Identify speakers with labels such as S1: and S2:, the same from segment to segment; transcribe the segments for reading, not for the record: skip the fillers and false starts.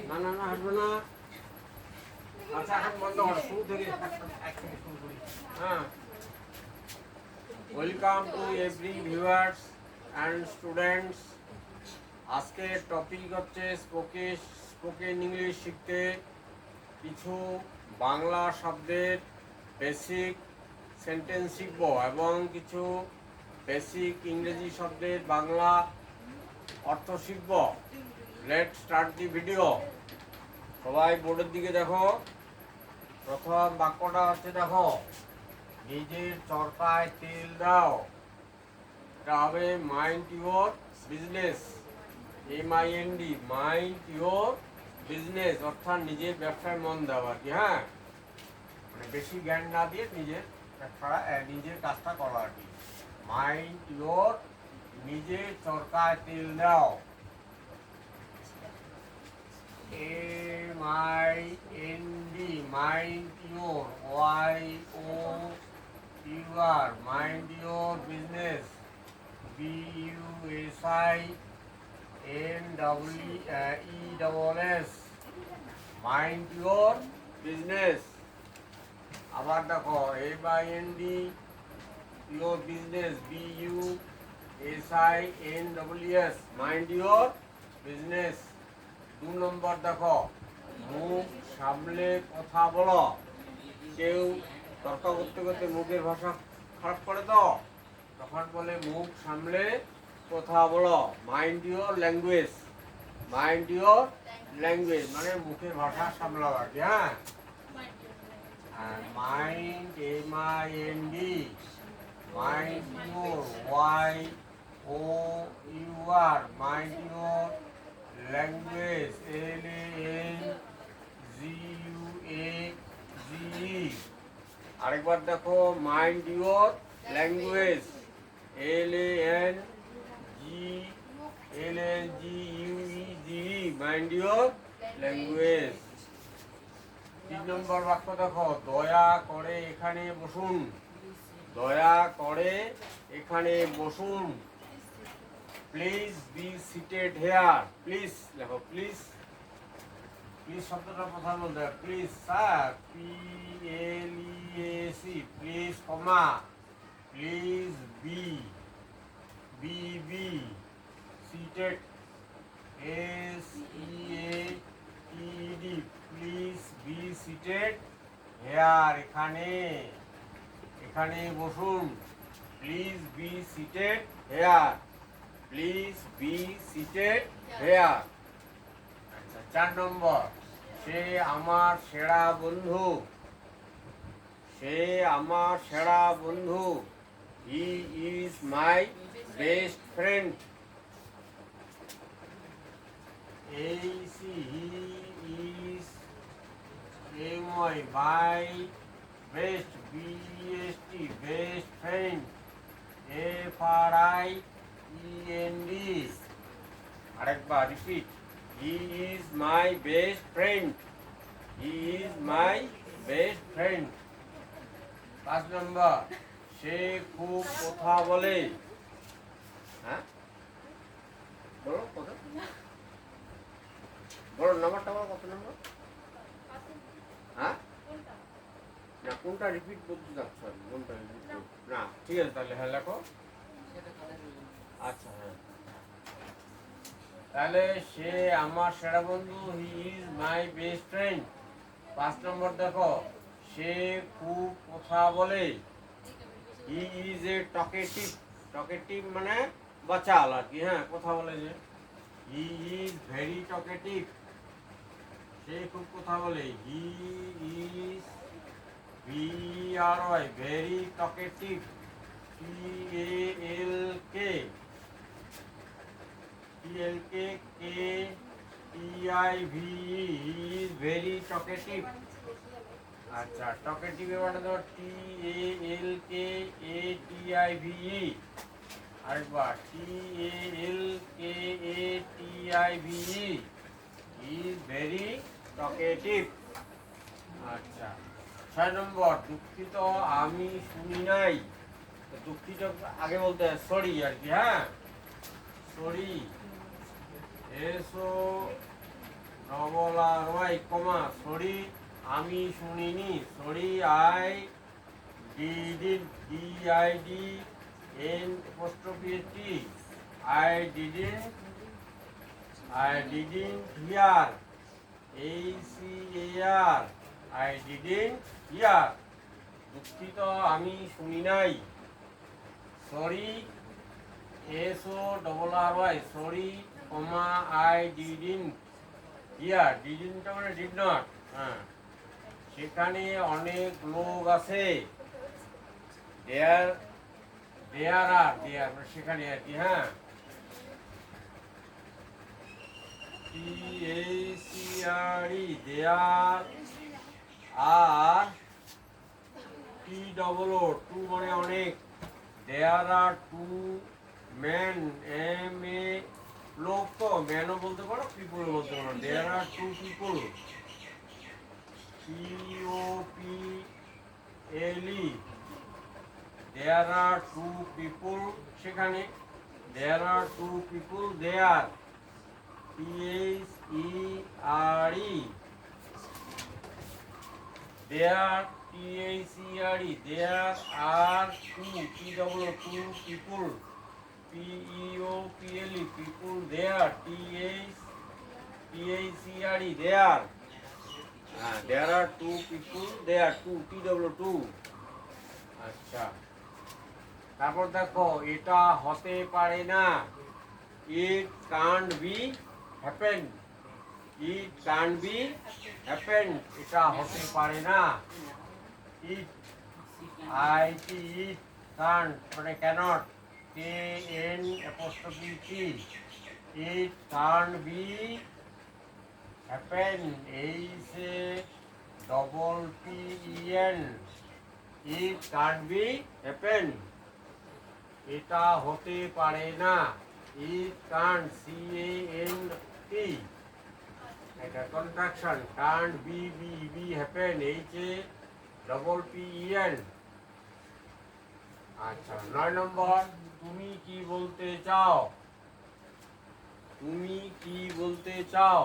S1: না না না হাঁটবে না। আচ্ছা এখন বন্ধ করো, শুরু থেকে শুরু করি। হ্যাঁ, welcome to every viewers and students. আজকের টপিক হচ্ছে স্পোকেন ইংলিশ শিখতে কিছু বাংলা শব্দের বেসিক সেন্টেন্স শিখব এবং কিছু বেসিক ইংরেজি শব্দের বাংলা অর্থ শিখব। Let's start the video. সবাই বোর্ডের দিকে দেখো। প্রথম বাক্যটা হচ্ছে দেখো, নিজের চরকায় তেল দাও। এটা হবে mind your business. MIND, mind your business, অর্থাৎ নিজের ব্যবসায় মন দাও আর কি। হ্যাঁ, মানে বেশি জ্ঞান না দিয়ে নিজের কাজটা করো আর কি। মাইন্ড ইউর, নিজের চরকায় তেল দাও। MIND, mind your, YOUR, mind your business. BUSINESS, mind your business. আবার দেখো, MIND your business, BUSINESS, mind your business. 2 নম্বর দেখো, মুখ সামলে কথা বলো। কেউ তর্ক করতে করতে মুখের ভাষা খারাপ করে তো, তখন বলে মুখ সামলে কথা বলো। Mind your language, mind your language মানে মুখের ভাষা সামলাও আর কি। হ্যাঁ, mind, MIND, mind your, YOUR, mind your language, LANGUAGE। আরেকবার দেখো, mind your language, LANGUAGE, mind your language. 3 নম্বর বাক্য দেখো, দয়া করে এখানে বসুন। দয়া করে এখানে বসুন। Please be seated here. Please দেখো, প্লিজ, প্লিজ শব্দটা প্রথম বলতে হবে। Please sir, PLEAC, please comma, please be seated, SEATED, please be seated here, এখানে, এখানে বসুন। Please be seated here, please be seated here. আচ্ছা, 4 নম্বর, সে আমার সেরা বন্ধু। সে আমার সেরা বন্ধু। He is my best friend. He is MY, my best, BEST, best friend. FRIEND, আরেকবার repeat, he is my best friend. He is my best friend. 5 নম্বর, সে খুব কথা বলে। হ্যাঁ, বলো কত, বলো নাম্বারটা বলো, কত নম্বর? হ্যাঁ, না কোনটা রিপিট করতে যাচ্ছ, কোনটা রিপিট না? ঠিক আছে, তাহলে হ্যাঁ লেখো। আচ্ছা, হ্যাঁ, তাহলে সে আমার সেরা বন্ধু। He is my best friend. 5 নম্বর দেখো, সে খুব কথা বলে। He is a talkative. Talkative মানে বাচাল আর কি। হ্যাঁ, কথা বলে যে। হি ইজ ভেরি টকেটিভ, সে খুব কথা বলে। He is VERY, very talkative. TALK, TIVE, he is very talkative. আচ্ছা, টকেটিভ মানে তো TALKATIVE। আরেকবার, TALKATIVE, ইজ ভেরি টকেটিভ। আচ্ছা, 6 নম্বর, দুঃখিত আমি শুনি নাই। দুঃখিত আগে বলতে হয় সরি আর কি। হ্যাঁ, sorry, S O double R y comma sorry আমি শুনিনি, sorry I didn't, DIDN apostrophe T, I didn't hear, HEAR, I didn't hear, দুঃখিত আমি শুনি নাই। Sorry S O double R Y sorry comma I didn't hear, didn't মানে did not, হ্যাঁ সেখানে অনেক লোক আছে, দেয়ার মানে সেখানে আর কি, হ্যাঁ TACRE there are TOO two মানে অনেক, there are two man MA লোক, তো ম্যানও বলতে পারো পিপল বলতে পারো, there are two people POPLE, there are two people সেখানে, there are two people there THERE, there THERE, there are two TOO two people PEOPLE people there THERE there, there are two people, there are two TOO। আচ্ছা তারপর দেখো এটা হতে পারে না, it can't be happen, it can't be happen, এটা হতে পারে না, it IT it can't মানে cannot, KN apostrophe T, it can't be happen, HAPPEN, it can't be happen, এটা হতে পারে না, it can't CANT, এটা contraction, can't be happen, HAPPEN। আচ্ছা 9 নম্বর, তুমি কি বলতে চাও, তুমি কি বলতে চাও,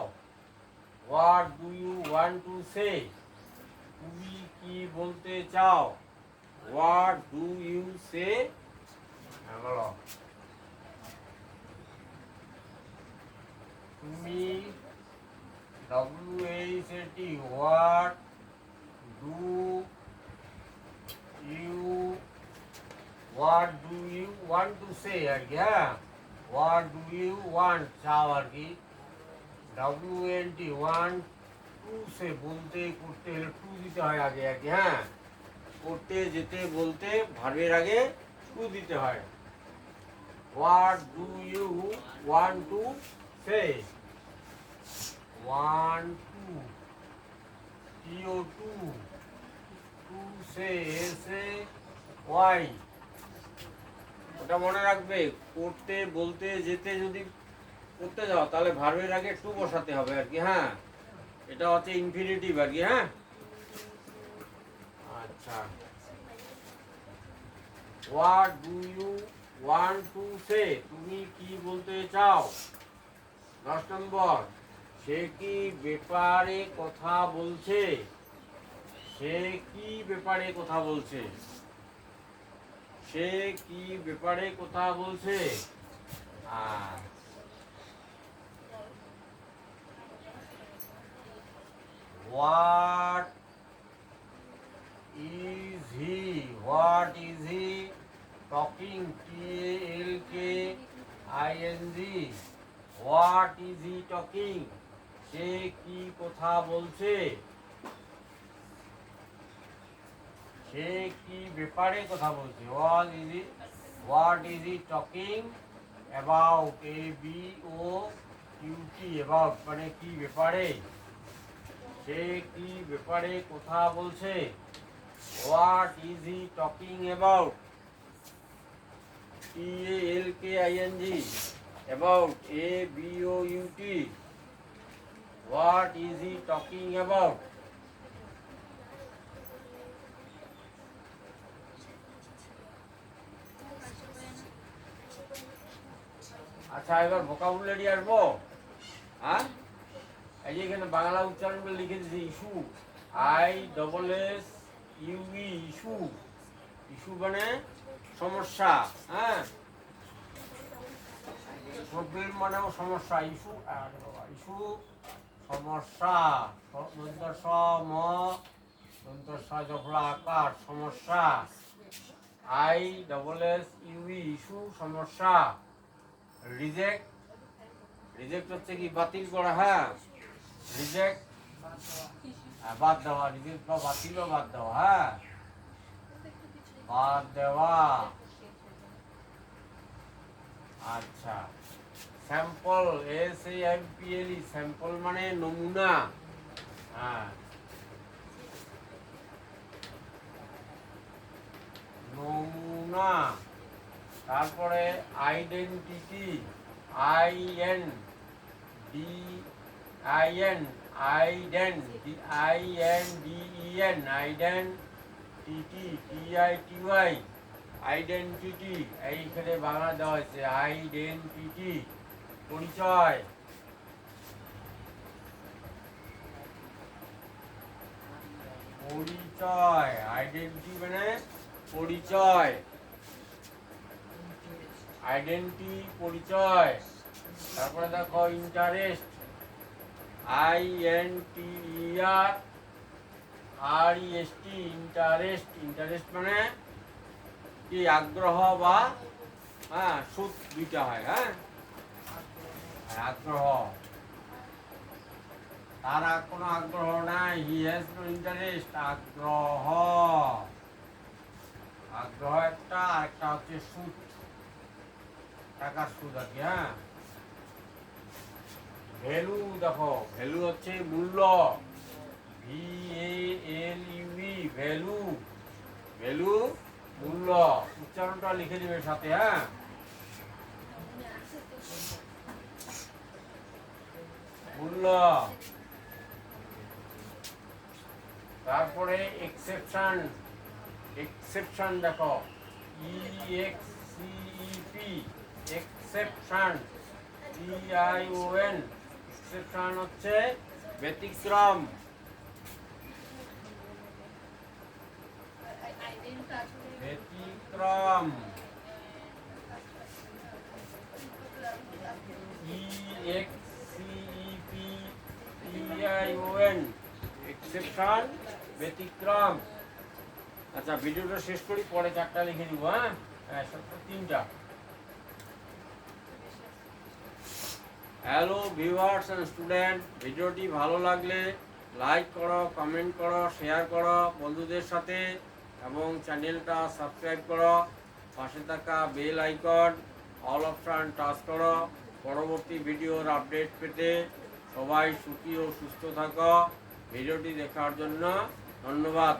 S1: what do you want to say, তুমি কি বলতে চাও, what do you say, বলো তুমি WHAT, what do you want to say আর কি, হ্যাঁ what do you want চাও আর কি, WNT want to say বলতে করতে হলে টু দিতে হয় আগে আর কি, হ্যাঁ করতে যেতে বলতে ভার্বের আগে টু দিতে হয়, what do you want to say, want to TO2 to say SAY, ওটা মনে রাখবে, করতে বলতে যেতে যদি করতে যাও তাহলে ভার্বের আগে টু বসাতে হবে আর কি, হ্যাঁ এটা হচ্ছে ইনফিনিটিভ আর কি, হ্যাঁ আচ্ছা what do you want to say, তুমি কি বলতে চাও। 10 নম্বর, সে কি ব্যাপারে কথা বলছে, সে কি ব্যাপারে কথা বলছে, সে কি ব্যাপারে কথা বলছে, আর what is he talking, TALKING, what is he talking, সে কি কথা বলছে, সে কি ব্যাপারে কথা বলছে, what is he talking about, ABOUT, about মানে কি ব্যাপারে, সে কি ব্যাপারে কথা বলছে, what is he talking about, TALKING, about, ABOUT, what is he talking about। আচ্ছা এবার ভোকাবুলারি আসবো, হ্যাঁ, এই যে এখানে বাংলা উচ্চারণ করে লিখে দিয়েছি ইস্যু, ISSUE, ইস্যু। ইস্যু মানে সমস্যা, হ্যাঁ, প্রবলেম মানেও সমস্যা, ইস্যু। ইস্যু সমস্যা, আকার সমস্যা, ISSUE, ইস্যু সমস্যা। রিজেক্ট, রিজেক্ট হচ্ছে কি বাতিল করা, হ্যাঁ, রিজেক্ট বাদ দেওয়া, রিজেক্ট বা বাতিল বা বাদ দেওয়া, হ্যাঁ, বাদ দেওয়া। আচ্ছা, স্যাম্পল, SAMPLE, স্যাম্পল মানে নমুনা, হ্যাঁ, নমুনা। তারপরে identity, INDEN, identity, TITY, identity, এইখানে বাংলা দেওয়া হয়েছে আইডেন্টিটি। পরিচয়, পরিচয়, আইডেন্টিটি মানে পরিচয়, আইডেন্টি পরিচয়। তারপরে দেখো ইন্টারেস্ট, INTERREST, ইন্টারেস্ট, ইন্টারেস্ট মানে কি আগ্রহ বা, হ্যাঁ, সুদ দুইটা হয়, হ্যাঁ, আগ্রহ। তার কোনো আগ্রহ নাই, হি হ্যাজ নো ইন্টারেস্ট, আগ্রহ, আগ্রহ একটা, আর একটা হচ্ছে সুদ, টাকার সুদ আর কি, হ্যাঁ। ভ্যালু, দেখো ভ্যালু হচ্ছে মূল্য, VALUE, ভ্যালু, ভ্যালু মূল্য। উচ্চারণটা লিখে দিবে সাথে, হ্যাঁ, মূল্য। তারপরে এক্সেপশন, এক্সেপশন দেখো EXCEP, এক্সেপশন, TION, এক্সেপশন হচ্ছে ব্যতিক্রম, ব্যতিক্রম। EXCEP, TION, এক্সেপশন, ব্যতিক্রম। আচ্ছা, ভিডিওটা শেষ করি, পরে চারটা লিখে দিব, হ্যাঁ, তিনটা। হ্যালো ভিউয়ার্স অ্যান্ড স্টুডেন্ট, ভিডিওটি ভালো লাগলে লাইক করো, কমেন্ট করো, শেয়ার করো বন্ধুদের সাথে, এবং চ্যানেলটা সাবস্ক্রাইব করো। পাশে থাকা bell icon all option touch করো পরবর্তী ভিডিওর আপডেট পেতে। সবাই সুখী ও সুস্থ থাকো। ভিডিওটি দেখার জন্য ধন্যবাদ।